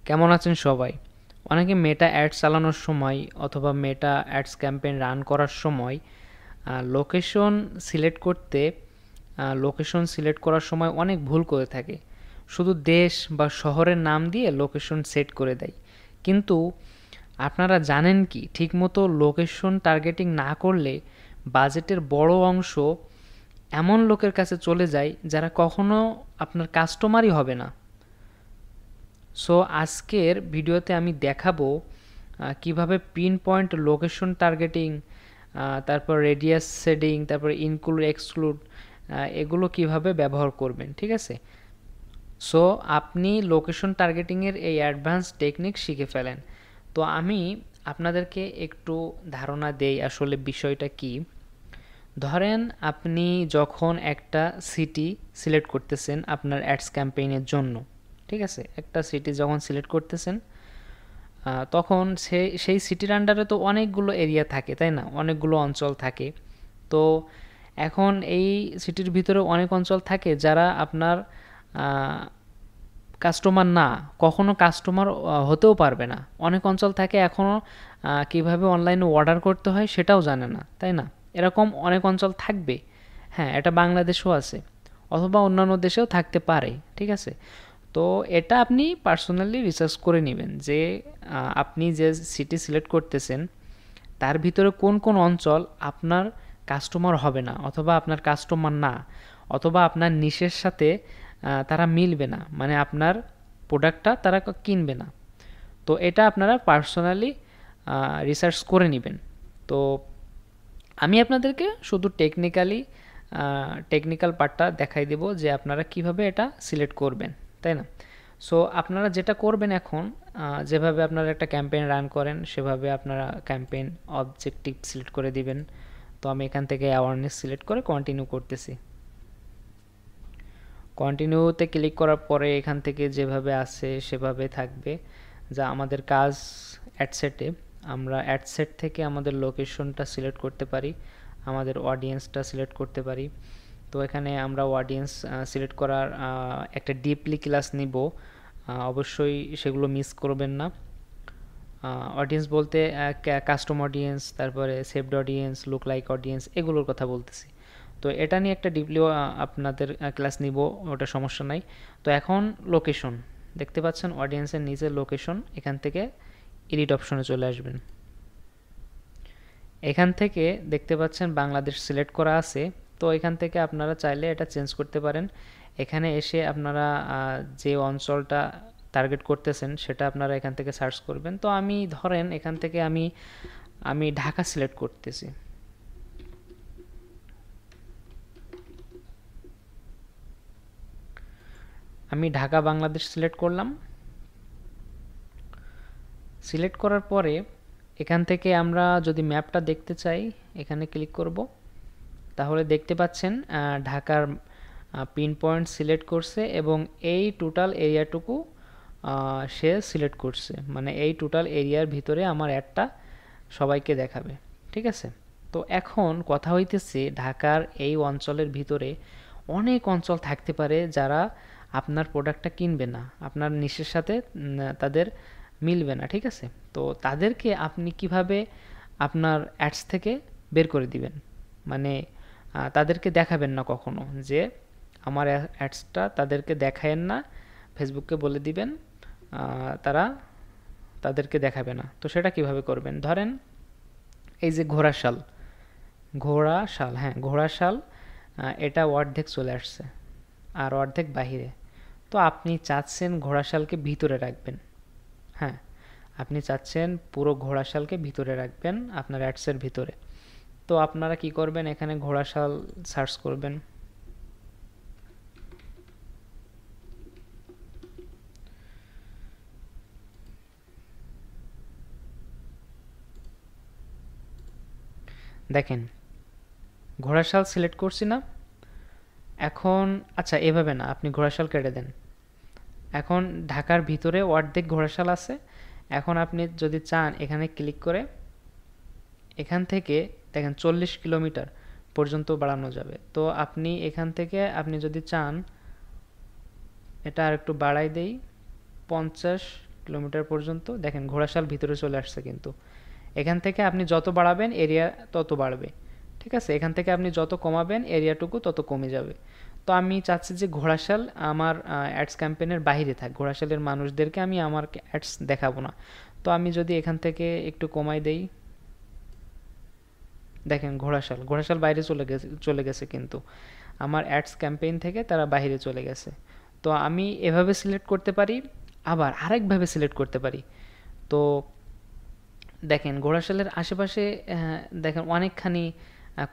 কেমন আছেন সবাই? অনেকে মেটা অ্যাডস চালানোর সময় অথবা মেটা অ্যাডস ক্যাম্পেইন রান করার সময় লোকেশন সিলেক্ট করতে লোকেশন সিলেক্ট করার সময় অনেক ভুল করে থাকে। শুধু দেশ বা শহরের নাম দিয়ে লোকেশন সেট করে দেয়। কিন্তু আপনারা জানেন কি ঠিকমতো লোকেশন টার্গেটিং না করলে বাজেটের বড় অংশ এমন লোকের কাছে চলে যায় যারা কখনো আপনার কাস্টমারই হবে না। সো আজকের ভিডিওতে আমি দেখাবো কিভাবে পিন পয়েন্ট লোকেশন টার্গেটিং, তারপর রেডিয়াস সেটিং, তারপর ইনক্লুড এক্সক্লুড এগুলো কিভাবে ব্যবহার করবেন, ঠিক আছে? সো আপনি লোকেশন টার্গেটিংয়ের এই অ্যাডভান্স টেকনিক শিখে ফেলেন। তো আমি আপনাদেরকে একটু ধারণা দেই আসলে বিষয়টা কি। ধরেন আপনি যখন একটা সিটি সিলেক্ট করতেছেন আপনার অ্যাডস ক্যাম্পেইনের জন্য, ঠিক আছে? একটা সিটি যখন সিলেক্ট করতেছেন তখন সেই সিটির আন্ডারে তো অনেকগুলো এরিয়া থাকে, তাই না? অনেকগুলো অঞ্চল থাকে। তো এখন এই সিটির ভিতরে অনেক অঞ্চল থাকে যারা আপনার কাস্টমার না, কখনো কাস্টমার হতেও পারবে না। অনেক অঞ্চল থাকে এখনও কীভাবে অনলাইনে অর্ডার করতে হয় সেটাও জানে না, তাই না? এরকম অনেক অঞ্চল থাকবে। হ্যাঁ, এটা বাংলাদেশেও আছে অথবা অন্যান্য দেশেও থাকতে পারে, ঠিক আছে? তো এটা আপনি পার্সোনালি রিসার্চ করে নেবেন যে আপনি যে সিটি সিলেক্ট করতেছেন তার ভিতরে কোন কোন অঞ্চল আপনার কাস্টমার হবে না অথবা আপনার কাস্টমার না, অথবা আপনার নিশের সাথে তারা মিলবে না, মানে আপনার প্রোডাক্টটা তারা কিনবে না। তো এটা আপনারা পার্সোনালি রিসার্চ করে নেবেন। তো আমি আপনাদেরকে শুধু টেকনিক্যাল পার্টটা দেখাই দেব যে আপনারা কিভাবে এটা সিলেক্ট করবেন, তাই না? সো আপনারা যেটা করবেন এখন, যেভাবে আপনারা একটা ক্যাম্পেইন রান করেন সেভাবে আপনারা ক্যাম্পেইন অবজেক্টিভ সিলেক্ট করে দিবেন। তো আমি এখান থেকে অ্যাওয়ারনেস সিলেক্ট করে কন্টিনিউ করতেছি। কন্টিনিউতে ক্লিক করার পরে এখান থেকে যেভাবে আছে সেভাবে থাকবে। যা আমাদের কাজ অ্যাডসেটে, আমরা অ্যাডসেট থেকে আমাদের লোকেশনটা সিলেক্ট করতে পারি, আমাদের অডিয়েন্সটা সিলেক্ট করতে পারি। তো এখানে আমরা অডিয়েন্স সিলেক্ট করার একটা ডিপলি ক্লাস নিব, অবশ্যই সেগুলো মিস করবেন না। অডিয়েন্স বলতে কাস্টম অডিয়েন্স, তারপরে saved audience, look like audience, এগুলোর কথা বলতেছি। তো এটা নিয়ে একটা ডিপলিও আপনাদের ক্লাস নিব, ওটা সমস্যা নাই। তো এখন লোকেশন দেখতে পাচ্ছেন, অডিয়েন্সের নিচে লোকেশন, এখান থেকে এডিট অপশনে চলে আসবেন। এখান থেকে দেখতে পাচ্ছেন বাংলাদেশ সিলেক্ট করা আছে। তো এখান থেকে আপনারা চাইলে এটা চেঞ্জ করতে পারেন। এখানে এসে আপনারা যে অঞ্চলটা টার্গেট করতেছেন সেটা আপনারা এখান থেকে সার্চ করবেন। তো আমি ধরেন এখান থেকে আমি ঢাকা সিলেক্ট করতেছি। আমি ঢাকা বাংলাদেশ সিলেক্ট করলাম। সিলেক্ট করার পরে এখান থেকে আমরা যদি ম্যাপটা দেখতে চাই এখানে ক্লিক করব। তাহলে দেখতে পাচ্ছেন ঢাকার পিন পয়েন্ট সিলেক্ট করছে এবং এই টোটাল এরিয়াটুকু সে সিলেক্ট করছে, মানে এই টোটাল এরিয়ার ভিতরে আমার অ্যাডটা সবাইকে দেখাবে, ঠিক আছে? তো এখন কথা হইতেছে ঢাকার এই অঞ্চলের ভিতরে অনেক অঞ্চল থাকতে পারে যারা আপনার প্রোডাক্টটা কিনবে না, আপনার নিশের সাথে তাদের মিলবে না, ঠিক আছে? তো তাদেরকে আপনি কিভাবে আপনার অ্যাডস থেকে বের করে দিবেন, মানে তাদেরকে দেখাবেন না কখনো, যে আমার অ্যাডসটা তাদেরকে দেখায়েন না, ফেসবুককে বলে দিবেন তাদেরকে দেখাবে না। তো সেটা কিভাবে করবেন? ধরেন এই যে ঘোড়াশাল, হ্যাঁ ঘোড়াশাল, এটা অর্ধেক চলে আসছে আর অর্ধেক বাহিরে। তো আপনি চাচ্ছেন ঘোড়াশালকে ভিতরে রাখবেন, হ্যাঁ আপনি চাচ্ছেন পুরো ঘোড়াশালকে ভিতরে রাখবেন আপনার অ্যাডসের ভিতরে। তো আপনারা কি করবেন, এখানে ঘোড়াশাল সার্চ করবেন। দেখেন ঘোড়াশাল সিলেক্ট করছি না এখন। আচ্ছা এভাবে না, আপনি ঘোড়াশাল কেটে দেন। এখন ঢাকার ভিতরে অর্ধেক ঘোড়াশাল আছে। এখন আপনি যদি চান এখানে ক্লিক করে এখান থেকে দেখেন 40 কিলোমিটার পর্যন্ত বাড়ানো যাবে। তো আপনি এখান থেকে আপনি যদি চান এটা আর একটু বাড়াই দেই, 50 কিলোমিটার পর্যন্ত। দেখেন ঘোড়াশাল ভিতরে চলে আসছে কিন্তু। এখান থেকে আপনি যত বাড়াবেন এরিয়া তত বাড়বে, ঠিক আছে। এখান থেকে আপনি যত কমাবেন এরিয়াটুকু তত কমে যাবে। তো আমি চাচ্ছি যে ঘোড়াশাল আমার অ্যাডস ক্যাম্পেইনের বাইরে থাক, ঘোড়াশালের মানুষদেরকে আমি আমার অ্যাডস দেখাবো না। তো আমি যদি এখান থেকে একটু কমাই দেই, দেখেন ঘোড়াশাল বাইরে চলে গেছে কিন্তু আমার অ্যাডস ক্যাম্পেইন থেকে তারা বাইরে চলে গেছে। তো আমি এভাবে সিলেক্ট করতে পারি, আবার আরেকভাবে সিলেক্ট করতে পারি। তো দেখেন ঘোড়াশালের আশেপাশে দেখেন অনেকখানি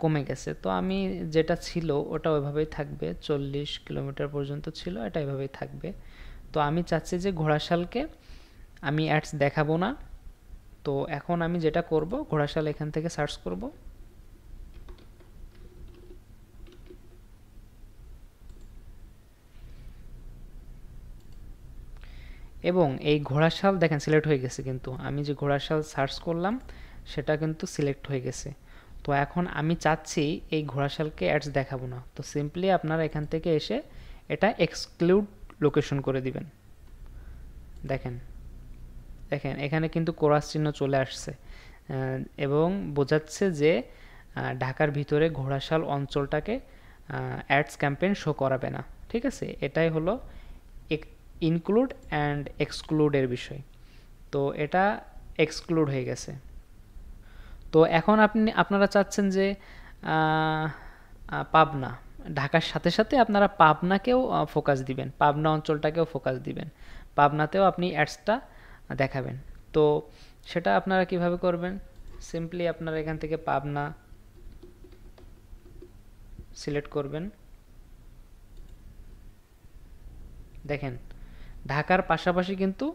কমে গেছে। তো আমি যেটা ছিল ওটা ওইভাবেই থাকবে, 40 কিলোমিটার পর্যন্ত ছিল, এটা এভাবেই থাকবে। তো আমি চাচ্ছি যে ঘোড়াশালকে আমি অ্যাডস দেখাবো না। তো এখন আমি যেটা করব, ঘোড়াশাল এখান থেকে সার্চ করব, এবং এই ঘোড়াশাল দেখেন সিলেক্ট হয়ে গেছে কিন্তু আমি যে ঘোড়াশাল সার্চ করলাম সেটা কিন্তু সিলেক্ট হয়ে গেছে। তো এখন আমি চাচ্ছি এই ঘোড়াশালকে অ্যাডস দেখাবো না। তো সিম্পলি আপনারা এখান থেকে এসে এটা এক্সক্লুড লোকেশন করে দিবেন। দেখেন দেখেন এখানে কিন্তু ক্রস চিহ্ন চলে আসছে এবং বোঝাচ্ছে যে ঢাকার ভিতরে ঘোড়াশাল অঞ্চলটাকে অ্যাডস ক্যাম্পেইন শো করাবে না, ঠিক আছে। এটাই হলো ইনক্লুড অ্যান্ড এক্সক্লুডের বিষয়। তো এটা এক্সক্লুড হয়ে গেছে। তো এখন আপনারা চাচ্ছেন যে পাবনা, ঢাকার সাথে সাথে আপনারা পাবনাকেও ফোকাস দিবেন, পাবনা অঞ্চলটাকেও ফোকাস দিবেন, পাবনাতেও আপনি অ্যাডসটা দেখাবেন। তো সেটা আপনারা কিভাবে করবেন, সিম্পলি আপনারা এখান থেকে পাবনা সিলেক্ট করবেন। দেখেন ঢাকার পাশাপাশি কিন্তু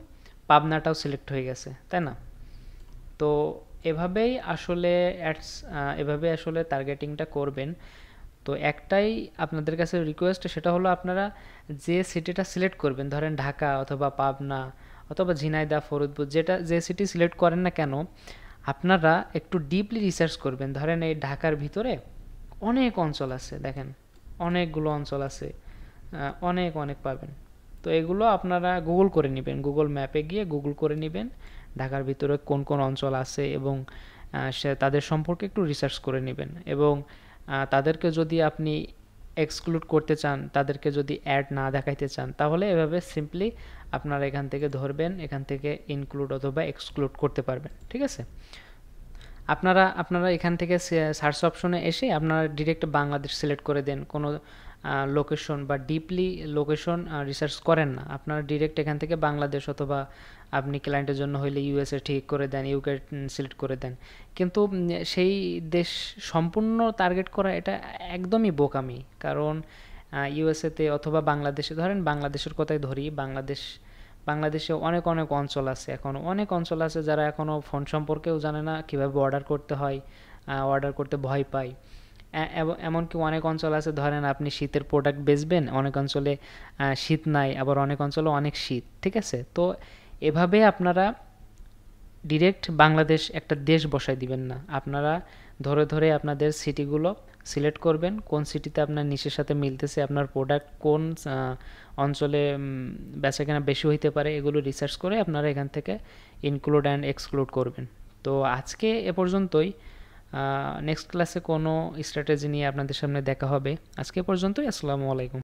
পাবনাটাও সিলেক্ট হয়ে গেছে, তাই না। তো এভাবেই আসলে অ্যাডস এভাবেই আসলে টার্গেটিংটা করবেন। তো একটাই আপনাদের কাছে রিকোয়েস্ট, সেটা হলো আপনারা যে সিটিটা সিলেক্ট করবেন, ধরেন ঢাকা অথবা পাবনা অথবা ঝিনাইদহ, ফরিদপুর, যে সিটি সিলেক্ট করেন না কেন, আপনারা একটু ডিপলি রিসার্চ করবেন। ধরেন এই ঢাকার ভিতরে অনেক অঞ্চল আছে, দেখেন অনেকগুলো অঞ্চল আছে, অনেক অনেক পাবেন। তো এগুলো আপনারা গুগল করে নেবেন, গুগল ম্যাপে গিয়ে গুগল করে নেবেন ঢাকার ভিতরে কোন কোন অঞ্চল আছে, এবং তাদের সম্পর্কে একটু রিসার্চ করে নেবেন। এবং তাদেরকে যদি আপনি এক্সক্লুড করতে চান, তাদেরকে যদি অ্যাড না দেখাইতে চান, তাহলে এভাবে সিম্পলি আপনারা এখান থেকে ধরবেন, এখান থেকে ইনক্লুড অথবা এক্সক্লুড করতে পারবেন, ঠিক আছে। আপনারা এখান থেকে সার্চ অপশনে এসে আপনারা ডিরেক্ট বাংলাদেশ সিলেক্ট করে দেন, কোনো লোকেশন বা ডিপলি লোকেশন রিসার্চ করেন না। আপনারা ডিরেক্ট এখান থেকে বাংলাদেশ, অথবা আপনি ক্লায়েন্টের জন্য হইলে ইউএসএ ঠিক করে দেন, ইউকে সিলেক্ট করে দেন। কিন্তু সেই দেশ সম্পূর্ণ টার্গেট করা এটা একদমই বোকামি। কারণ ইউএসএতে অথবা বাংলাদেশে, ধরেন বাংলাদেশের কথাই ধরি, বাংলাদেশে অনেক অনেক অঞ্চল আছে, এখনও অনেক অঞ্চল আছে যারা এখনও ফোন সম্পর্কেও জানে না, কীভাবে অর্ডার করতে হয়, অর্ডার করতে ভয় পায়। এমনকি অনেক অঞ্চল আছে, ধরেন আপনি শীতের প্রোডাক্ট বেচবেন, অনেক অঞ্চলে শীত নাই, আবার অনেক অঞ্চলে অনেক শীত, ঠিক আছে। তো এভাবে আপনারা ডিরেক্ট বাংলাদেশ একটা দেশ বসাই দিবেন না, আপনারা ধরে ধরে আপনাদের সিটিগুলো সিলেক্ট করবেন, কোন সিটিতে আপনার নিচের সাথে মিলতেছে, আপনার প্রোডাক্ট কোন অঞ্চলে বেচাকেনা বেশি হইতে পারে, এগুলো রিসার্চ করে আপনারা এখান থেকে ইনক্লুড অ্যান্ড এক্সক্লুড করবেন। তো আজকে এ পর্যন্তই, নেক্সট ক্লাসে কোনো স্ট্র্যাটেজি নিয়ে আপনাদের সামনে দেখা হবে। আজকে পর্যন্তই, আসসালামু আলাইকুম।